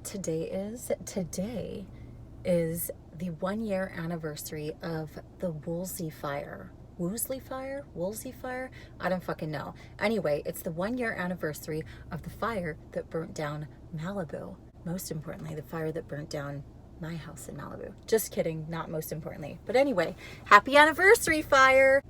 what today is? Today is the 1 year anniversary of the Woolsey fire. Woolsey fire? Woolsey fire? I don't fucking know. Anyway, it's the 1 year anniversary of the fire that burnt down Malibu. Most importantly, the fire that burnt down my house in Malibu. Just kidding, not most importantly. But anyway, happy anniversary, fire!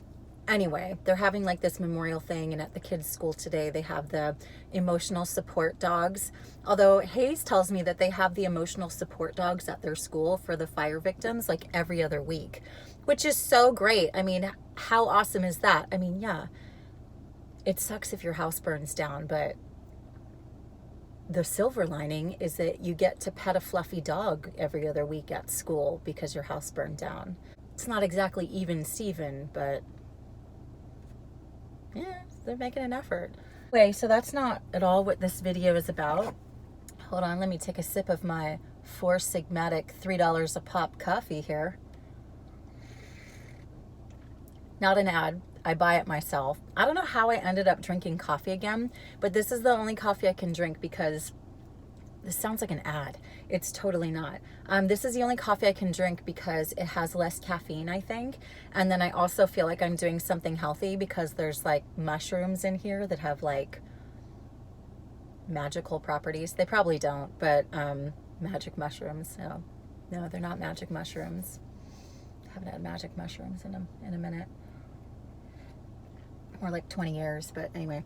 Anyway, they're having like this memorial thing, and at the kids' school today, they have the emotional support dogs. Although Hayes tells me that they have the emotional support dogs at their school for the fire victims like every other week, which is so great. I mean, how awesome is that? I mean, yeah, it sucks if your house burns down, but the silver lining is that you get to pet a fluffy dog every other week at school because your house burned down. It's not exactly even Steven, but yeah, they're making an effort. Anyway, so that's not at all what this video is about. Hold on, let me take a sip of my Four Sigmatic $3 a pop coffee here. Not an ad. I buy it myself. I don't know how I ended up drinking coffee again, but this is the only coffee I can drink because this sounds like an ad. It's totally not. This is the only coffee I can drink because it has less caffeine, I think. And then I also feel like I'm doing something healthy because there's like mushrooms in here that have like magical properties. They probably don't, but magic mushrooms. No, they're not magic mushrooms. I haven't had magic mushrooms in a minute. Or like 20 years, but anyway.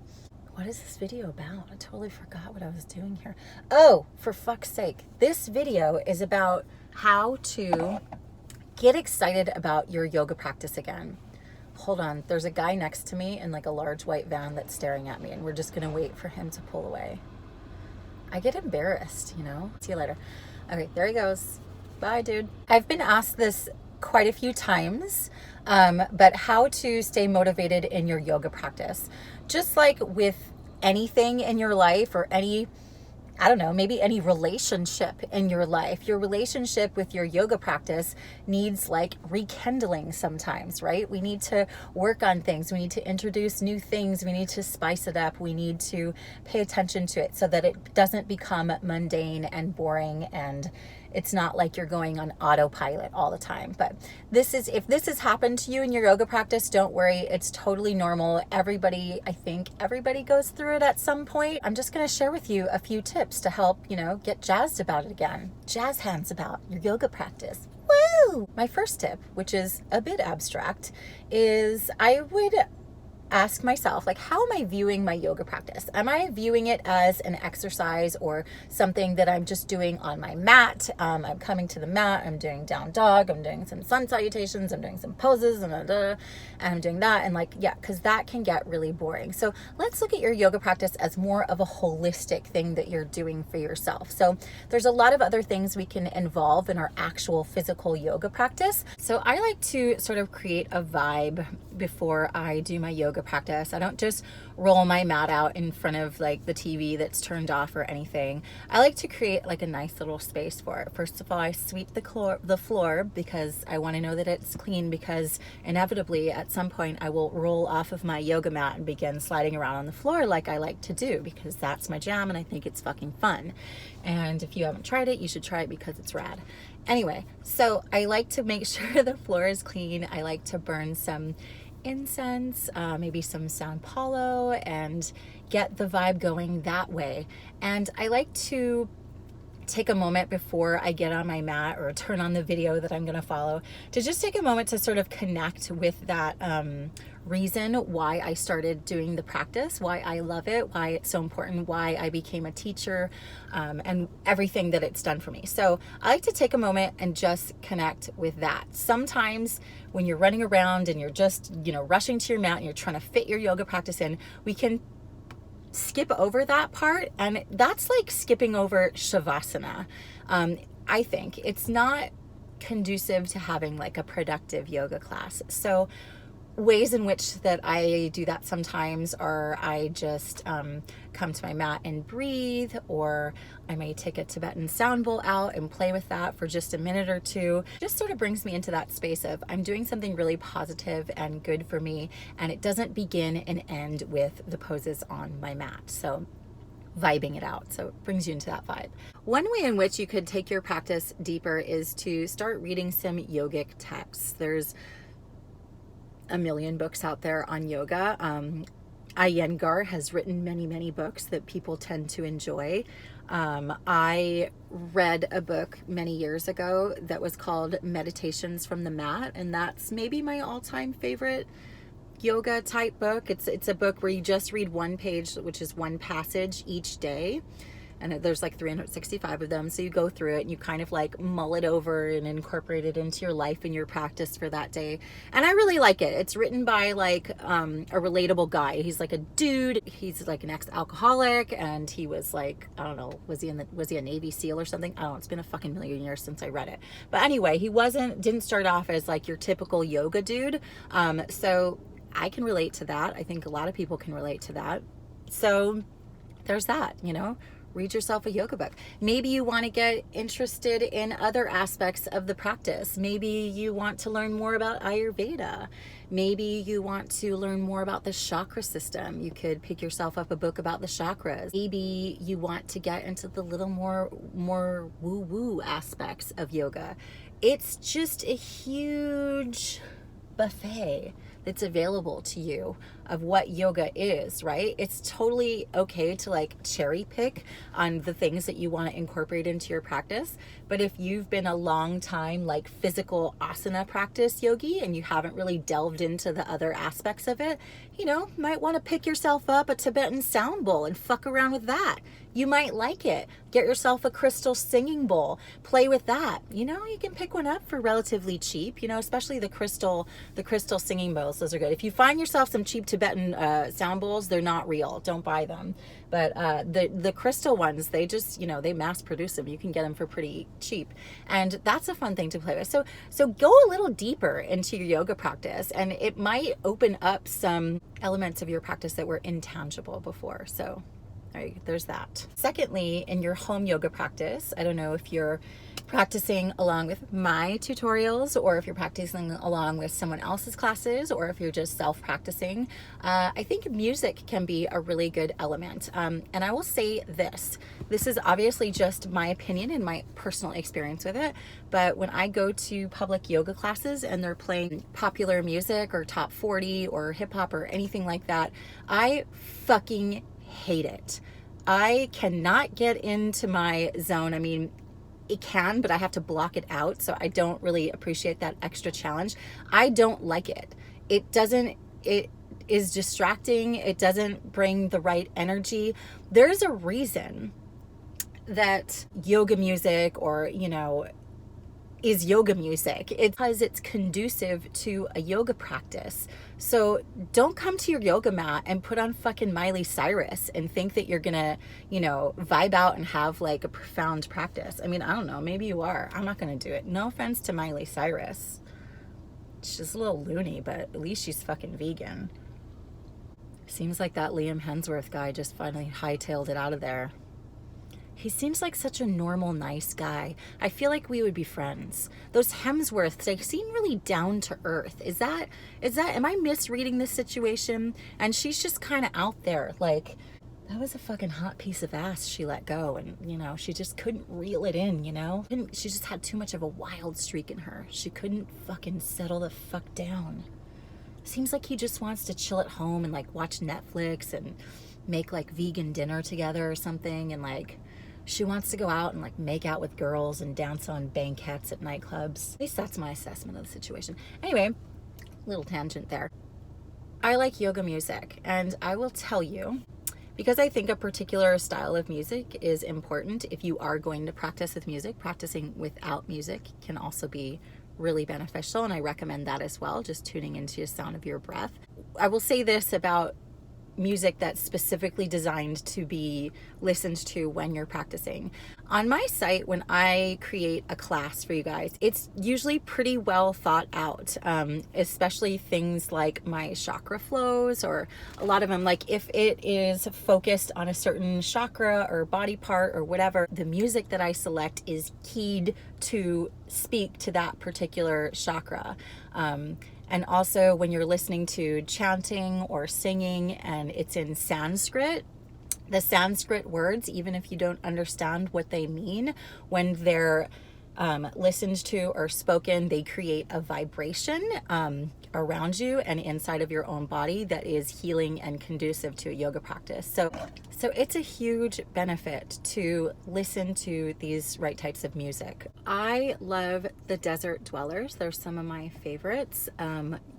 What is this video about? I totally forgot what I was doing here. Oh, for fuck's sake. This video is about how to get excited about your yoga practice again. Hold on. There's a guy next to me in like a large white van that's staring at me, and we're just going to wait for him to pull away. I get embarrassed, you know? See you later. Okay, there he goes. Bye, dude. I've been asked this quite a few times, but how to stay motivated in your yoga practice. Just like with anything in your life, or any, I don't know, maybe any relationship in your life, your relationship with your yoga practice needs like rekindling sometimes, right? We need to work on things. We need to introduce new things. We need to spice it up. We need to pay attention to it so that it doesn't become mundane and boring, and it's not like you're going on autopilot all the time. But if this has happened to you in your yoga practice, don't worry. It's totally normal. I think everybody goes through it at some point. I'm just going to share with you a few tips to help, get jazzed about it again. Jazz hands about your yoga practice. Woo! My first tip, which is a bit abstract, is I would ask myself, like, how am I viewing my yoga practice? Am I viewing it as an exercise or something that I'm just doing on my mat? I'm coming to the mat, I'm doing down dog, I'm doing some sun salutations, I'm doing some poses, and I'm doing that. And like, yeah, because that can get really boring. So let's look at your yoga practice as more of a holistic thing that you're doing for yourself. So there's a lot of other things we can involve in our actual physical yoga practice. So I like to sort of create a vibe before I do my yoga practice. I don't just roll my mat out in front of like the TV that's turned off or anything. I like to create like a nice little space for it. First of all, I sweep the floor because I want to know that it's clean, because inevitably at some point I will roll off of my yoga mat and begin sliding around on the floor like I like to do, because that's my jam and I think it's fucking fun. And if you haven't tried it, you should try it because it's rad. Anyway, so I like to make sure the floor is clean. I like to burn some incense, maybe some San Paulo, and get the vibe going that way. And I like to take a moment before I get on my mat or turn on the video that I'm going to follow to just take a moment to sort of connect with that reason why I started doing the practice, why I love it, why it's so important, why I became a teacher, and everything that it's done for me. So I like to take a moment and just connect with that. Sometimes when you're running around and you're just, rushing to your mat and you're trying to fit your yoga practice in, we can skip over that part, and that's like skipping over shavasana. I think it's not conducive to having like a productive yoga class. So ways in which that I do that sometimes are I just come to my mat and breathe, or I may take a Tibetan sound bowl out and play with that for just a minute or two. Just sort of brings me into that space of I'm doing something really positive and good for me, and it doesn't begin and end with the poses on my mat. So vibing it out. So it brings you into that vibe. One way in which you could take your practice deeper is to start reading some yogic texts. There's a million books out there on yoga. Iyengar has written many, many books that people tend to enjoy. I read a book many years ago that was called Meditations from the Mat, and that's maybe my all-time favorite yoga type book. It's a book where you just read one page, which is one passage each day. And there's like 365 of them. So you go through it and you kind of like mull it over and incorporate it into your life and your practice for that day. And I really like it. It's written by like a relatable guy. He's like a dude. He's like an ex-alcoholic, and he was like, I don't know, was he a Navy SEAL or something? I don't know. It's been a fucking million years since I read it. But anyway, he didn't start off as like your typical yoga dude. So I can relate to that. I think a lot of people can relate to that. So there's that, you know. Read yourself a yoga book. Maybe you want to get interested in other aspects of the practice. Maybe you want to learn more about Ayurveda. Maybe you want to learn more about the chakra system. You could pick yourself up a book about the chakras. Maybe you want to get into the little more woo-woo aspects of yoga. It's just a huge buffet that's available to you of what yoga is, right? It's totally okay to like cherry pick on the things that you want to incorporate into your practice. But if you've been a long time like physical asana practice yogi and you haven't really delved into the other aspects of it, you know, might want to pick yourself up a Tibetan sound bowl and fuck around with that. You might like it. Get yourself a crystal singing bowl. Play with that. You know, you can pick one up for relatively cheap, you know, especially the crystal singing bowls. Those are good. If you find yourself some cheap Tibetan sound bowls, they're not real. Don't buy them. But the crystal ones, they just, you know, they mass produce them. You can get them for pretty cheap. And that's a fun thing to play with. So go a little deeper into your yoga practice, and it might open up some elements of your practice that were intangible before. So there's that. Secondly, in your home yoga practice, I don't know if you're practicing along with my tutorials or if you're practicing along with someone else's classes or if you're just self-practicing, I think music can be a really good element. And I will say this is obviously just my opinion and my personal experience with it, but when I go to public yoga classes and they're playing popular music or top 40 or hip hop or anything like that, I fucking hate it. I cannot get into my zone. I mean, it can, but I have to block it out. So I don't really appreciate that extra challenge. I don't like it. It is distracting. It doesn't bring the right energy. There's a reason that yoga music or, you know, is yoga music. It's because it's conducive to a yoga practice. So don't come to your yoga mat and put on fucking Miley Cyrus and think that you're gonna, you know, vibe out and have like a profound practice. I mean, I don't know, maybe you are. I'm not gonna do it. No offense to Miley Cyrus. She's a little loony, but at least she's fucking vegan. Seems like that Liam Hemsworth guy just finally hightailed it out of there. He seems like such a normal, nice guy. I feel like we would be friends. Those Hemsworths, they seem really down to earth. Am I misreading this situation? And she's just kind of out there. Like, that was a fucking hot piece of ass she let go. And, you know, she just couldn't reel it in, you know? She just had too much of a wild streak in her. She couldn't fucking settle the fuck down. Seems like he just wants to chill at home and, like, watch Netflix and make, like, vegan dinner together or something. And, like, she wants to go out and like make out with girls and dance on banquettes at nightclubs. At least that's my assessment of the situation. Anyway, little tangent there. I like yoga music, and I will tell you, because I think a particular style of music is important if you are going to practice with music. Practicing without music can also be really beneficial, and I recommend that as well, just tuning into the sound of your breath. I will say this about music that's specifically designed to be listened to when you're practicing. On my site, when I create a class for you guys, it's usually pretty well thought out, especially things like my chakra flows, or a lot of them, like if it is focused on a certain chakra or body part or whatever, the music that I select is keyed to speak to that particular chakra. And also when you're listening to chanting or singing and it's in Sanskrit, The Sanskrit words, even if you don't understand what they mean, when they're listened to or spoken, they create a vibration around you and inside of your own body that is healing and conducive to a yoga practice. So it's a huge benefit to listen to these right types of music. I love the Desert Dwellers. They're some of my favorites.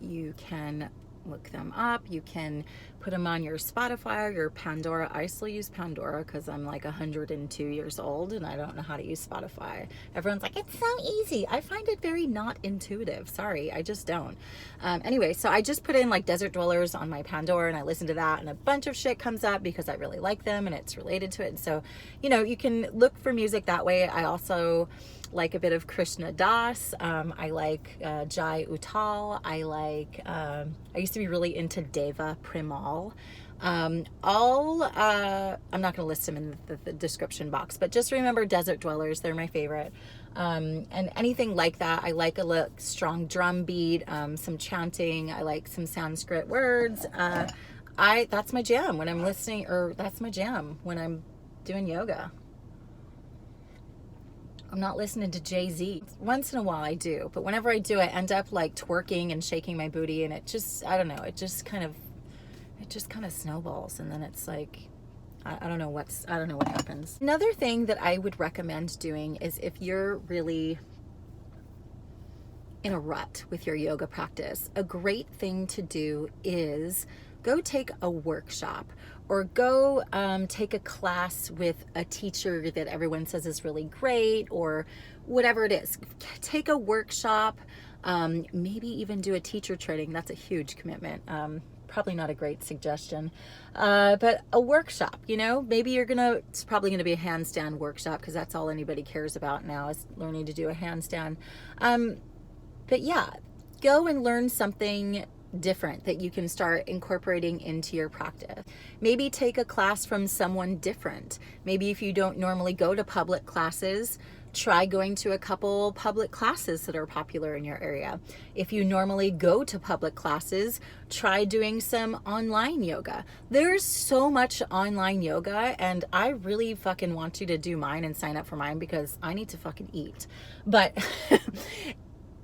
You can look them up. You can put them on your Spotify or your Pandora. I still use Pandora because I'm like 102 years old and I don't know how to use Spotify. Everyone's like, it's so easy. I find it very not intuitive. Sorry, I just don't. Anyway, so I just put in like Desert Dwellers on my Pandora and I listen to that, and a bunch of shit comes up because I really like them and it's related to it. And so, you know, you can look for music that way. I also like a bit of Krishna Das. I like Jai Uttal. I used to be really into Deva Primal. I'm not going to list them in the description box, but just remember Desert Dwellers. They're my favorite. And anything like that. I like a strong drum beat, some chanting. I like some Sanskrit words. That's my jam when I'm listening, or that's my jam when I'm doing yoga. I'm not listening to Jay-Z. Once in a while I do, but whenever I do, I end up like twerking and shaking my booty, and it just, I don't know, it just kind of snowballs, and then it's like, I don't know what happens. Another thing that I would recommend doing is, if you're really in a rut with your yoga practice, a great thing to do is go take a workshop, or go take a class with a teacher that everyone says is really great, or whatever it is. Take a workshop, maybe even do a teacher training. That's a huge commitment. Probably not a great suggestion, but a workshop, you know, maybe it's probably gonna be a handstand workshop, because that's all anybody cares about now, is learning to do a handstand. But yeah, go and learn something different that you can start incorporating into your practice. Maybe take a class from someone different. Maybe if you don't normally go to public classes, try going to a couple public classes that are popular in your area. If you normally go to public classes, try doing some online yoga. There's so much online yoga, and I really fucking want you to do mine and sign up for mine, because I need to fucking eat. But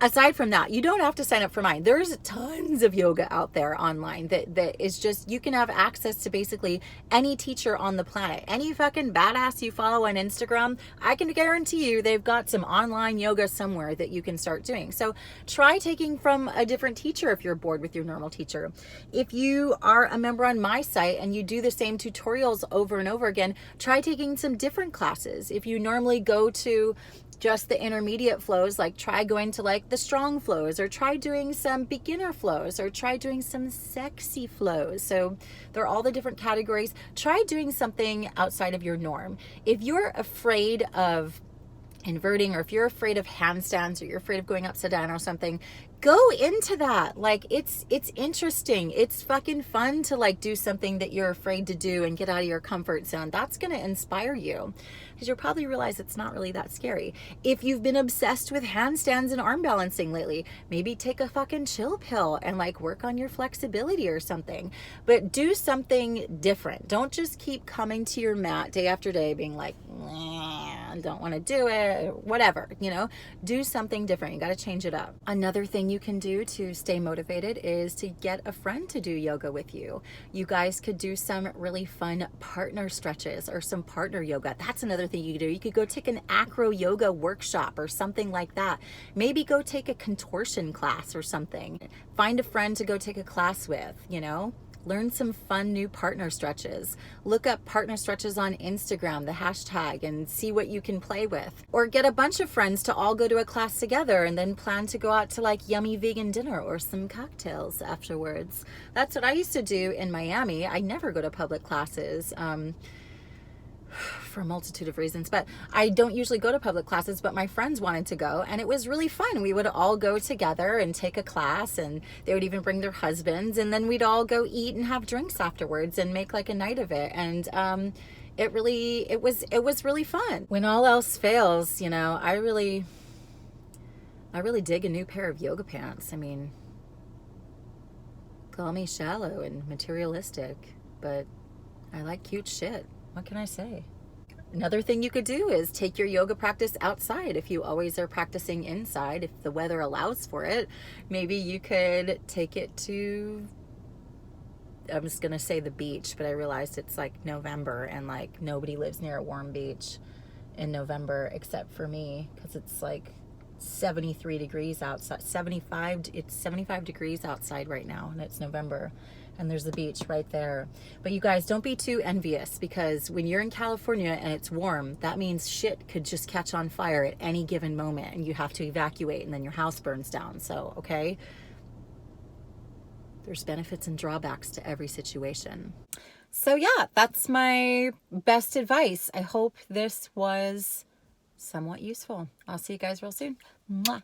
aside from that, you don't have to sign up for mine. There's tons of yoga out there online that is just, you can have access to basically any teacher on the planet. Any fucking badass you follow on Instagram, I can guarantee you they've got some online yoga somewhere that you can start doing. So try taking from a different teacher if you're bored with your normal teacher. If you are a member on my site and you do the same tutorials over and over again, try taking some different classes. If you normally go to just the intermediate flows, like try going to like the strong flows, or try doing some beginner flows, or try doing some sexy flows. So they're all the different categories. Try doing something outside of your norm. If you're afraid of inverting, or if you're afraid of handstands, or you're afraid of going upside down or something, go into that. Like, it's interesting. It's fucking fun to like do something that you're afraid to do and get out of your comfort zone. That's going to inspire you, because you'll probably realize it's not really that scary. If you've been obsessed with handstands and arm balancing lately, maybe take a fucking chill pill and like work on your flexibility or something. But do something different. Don't just keep coming to your mat day after day being like, I don't want to do it, whatever, you know. Do something different. You got to change it up. Another thing you can do to stay motivated is to get a friend to do yoga with you. You guys could do some really fun partner stretches or some partner yoga. That's another thing you could do. You could go take an acro yoga workshop or something like that. Maybe go take a contortion class or something. Find a friend to go take a class with, you know. Learn some fun new partner stretches. Look up partner stretches on Instagram, the hashtag, and see what you can play with. Or get a bunch of friends to all go to a class together and then plan to go out to like yummy vegan dinner or some cocktails afterwards. That's what I used to do in Miami. I never go to public classes. For a multitude of reasons, but I don't usually go to public classes, but my friends wanted to go, and it was really fun. We would all go together and take a class, and they would even bring their husbands, and then we'd all go eat and have drinks afterwards and make like a night of it. And it was really fun. When all else fails, you know, I really dig a new pair of yoga pants. I mean, call me shallow and materialistic, but I like cute shit. What can I say? Another thing you could do is take your yoga practice outside. If you always are practicing inside, if the weather allows for it, maybe you could take it to, I'm just going to say the beach, but I realized it's like November and like nobody lives near a warm beach in November except for me, because it's like 73 degrees outside, 75, it's 75 degrees outside right now, and it's November, and there's the beach right there. But you guys, don't be too envious, because when you're in California and it's warm, that means shit could just catch on fire at any given moment and you have to evacuate and then your house burns down. So, okay, there's benefits and drawbacks to every situation. So yeah, that's my best advice. I hope this was somewhat useful. I'll see you guys real soon. Mwah.